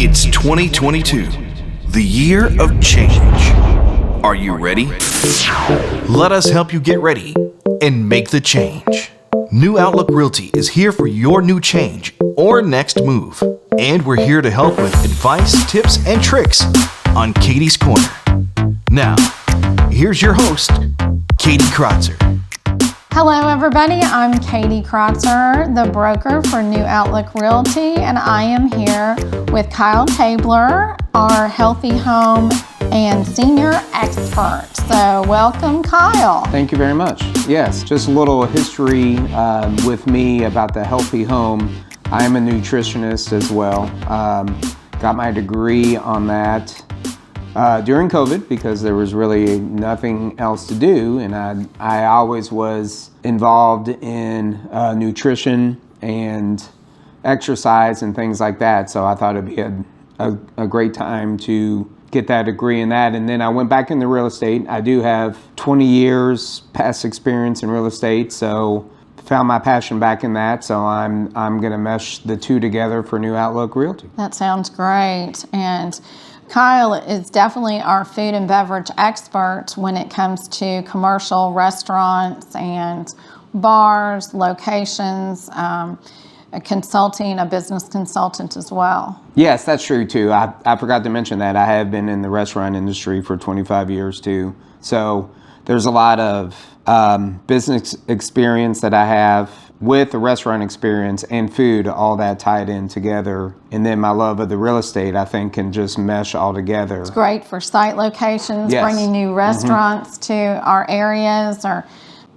It's 2022, the year of change. Are you ready? Let us help you get ready and make the change. New Outlook Realty is here for your new change or next move. And we're here to help with advice, tips, and tricks on Katie's Corner. Now, here's your host, Katie Krotzer. Hello, everybody. I'm Katie Krotzer, the broker for New Outlook Realty, and I am here with Kyle Tabler, our healthy home and senior expert. So welcome, Kyle. Thank you very much. Yes, just a little history with me about the healthy home. I am a nutritionist as well. Got my degree on that during COVID because there was really nothing else to do, and I always was involved in nutrition and exercise and things like that, so I thought it'd be a great time to get that degree in that. And then I went back into real estate. I do have 20 years past experience in real estate, so found my passion back in that, so I'm going to mesh the two together for New Outlook Realty. That sounds great. And Kyle is definitely our food and beverage expert when it comes to commercial restaurants and bars, locations, a business consultant as well. Yes, that's true too. I forgot to mention that. I have been in the restaurant industry for 25 years too. So there's a lot of business experience that I have with the restaurant experience and food, all that tied in together. And then my love of the real estate, I think, can just mesh all together. It's great for site locations, yes. Bringing new restaurants to our areas. Or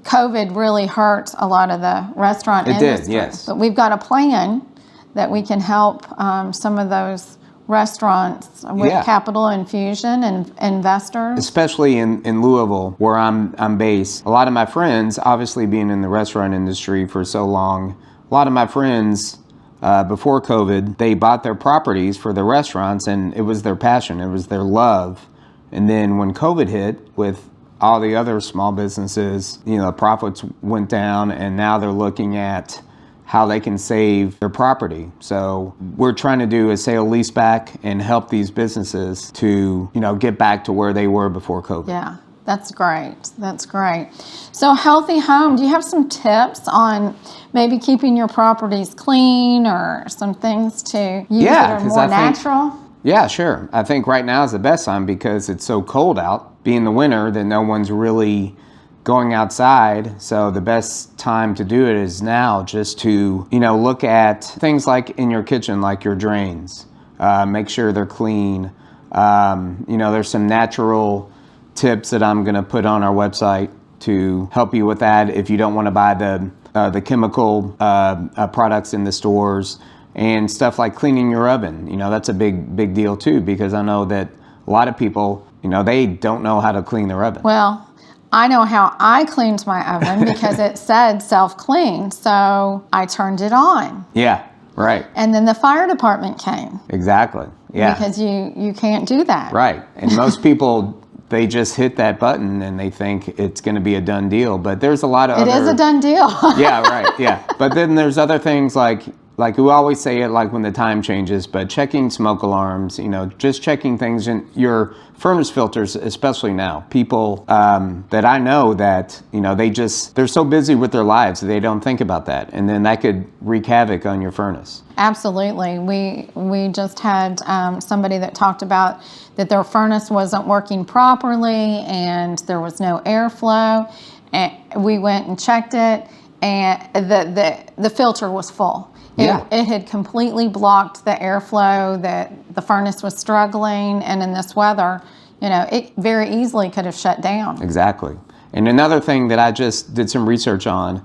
COVID really hurt a lot of the restaurant industry. It did, yes. But we've got a plan that we can help some of those restaurants with capital infusion and investors. Especially in Louisville, where I'm based. A lot of my friends, obviously being in the restaurant industry for so long, a lot of my friends before COVID, they bought their properties for their restaurants, and it was their passion, it was their love. And then when COVID hit with all the other small businesses, profits went down, and now they're looking at how they can save their property. So we're trying to do a sale leaseback and help these businesses to, get back to where they were before COVID. Yeah, that's great. That's great. So healthy home, do you have some tips on maybe keeping your properties clean or some things to use that are more natural? Yeah, sure. I think right now is the best time because it's so cold out. Being the winter, that no one's really going outside, so the best time to do it is now, just to look at things like in your kitchen, like your drains, make sure they're clean. There's some natural tips that I'm going to put on our website to help you with that if you don't want to buy the chemical products in the stores, and stuff like cleaning your oven. That's a big deal too, because I know that a lot of people, they don't know how to clean their oven. Well, I know how I cleaned my oven because it said self-clean, so I turned it on. Yeah, right. And then the fire department came. Exactly, yeah. Because you can't do that. Right, and most people, they just hit that button and they think it's going to be a done deal, but there's a lot of It is a done deal. Yeah, right, yeah. But then there's other things like we always say it, like when the time changes, but checking smoke alarms, just checking things in your furnace filters, especially now. People that I know that, they're so busy with their lives, they don't think about that. And then that could wreak havoc on your furnace. Absolutely. We just had somebody that talked about that their furnace wasn't working properly and there was no airflow. And we went and checked it, and the filter was full. It had completely blocked the airflow, that the furnace was struggling, and in this weather, it very easily could have shut down. Exactly. And another thing that I just did some research on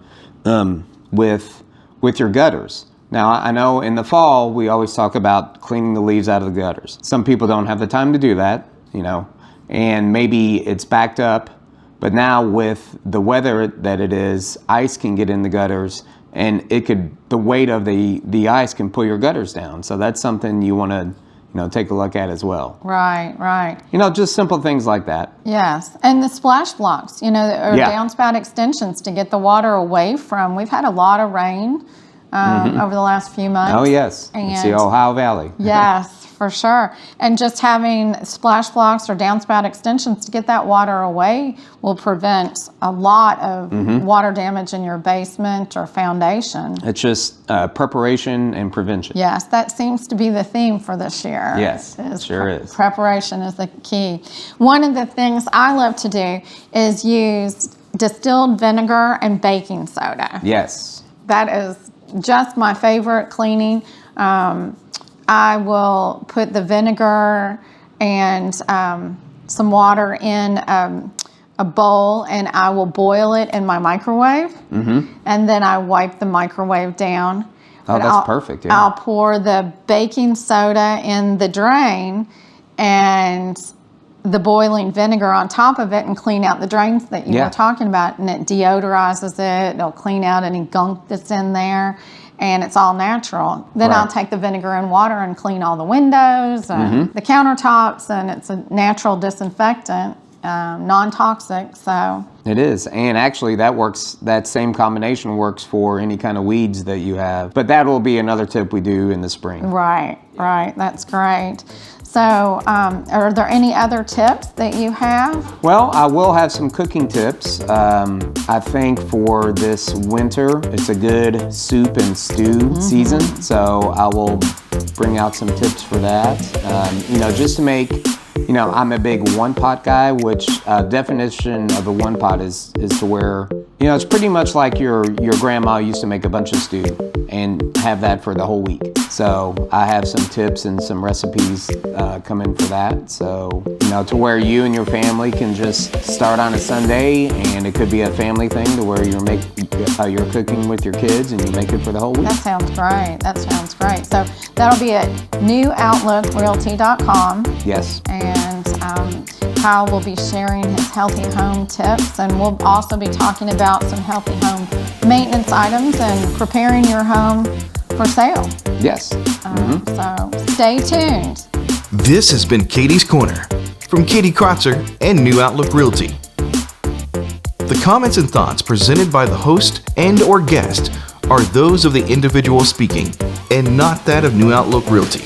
with your gutters. Now, I know in the fall, we always talk about cleaning the leaves out of the gutters. Some people don't have the time to do that, and maybe it's backed up. But now with the weather that it is, ice can get in the gutters, and the weight of the ice can pull your gutters down. So that's something you want to take a look at as well. Right. Just simple things like that. Yes, and the splash blocks, or downspout extensions to get the water away from. We've had a lot of rain over the last few months. Oh yes, it's the Ohio Valley. Yes, for sure. And just having splash blocks or downspout extensions to get that water away will prevent a lot of water damage in your basement or foundation. It's just preparation and prevention. Yes, that seems to be the theme for this year. Yes, sure is. Preparation is the key. One of the things I love to do is use distilled vinegar and baking soda. Yes. That is just my favorite cleaning. I will put the vinegar and some water in a bowl, and I will boil it in my microwave. And then I wipe the microwave down. Oh, that's perfect. Yeah. I'll pour the baking soda in the drain and the boiling vinegar on top of it and clean out the drains that you were talking about. And it deodorizes it. It'll clean out any gunk that's in there. And it's all natural. Then I'll take the vinegar and water and clean all the windows and the countertops. And it's a natural disinfectant, non-toxic. So it is. And actually that works, that same combination works for any kind of weeds that you have. But that will be another tip we do in the spring. Right. That's great. So are there any other tips that you have? Well, I will have some cooking tips. I think for this winter, it's a good soup and stew season. So I will bring out some tips for that. Just to make, I'm a big one pot guy, which definition of a one pot is to where, it's pretty much like your grandma used to make a bunch of stew and have that for the whole week. So I have some tips and some recipes coming for that. So, to where you and your family can just start on a Sunday, and it could be a family thing to where you're cooking with your kids and you make it for the whole week. That sounds great. So that'll be at newoutlookrealty.com. Yes. And Kyle will be sharing his healthy home tips, and we'll also be talking about some healthy home maintenance items and preparing your home for sale. Yes. So stay tuned. This has been Katie's Corner from Katie Kratzer and New Outlook Realty. The comments and thoughts presented by the host and or guest are those of the individual speaking and not that of New Outlook Realty.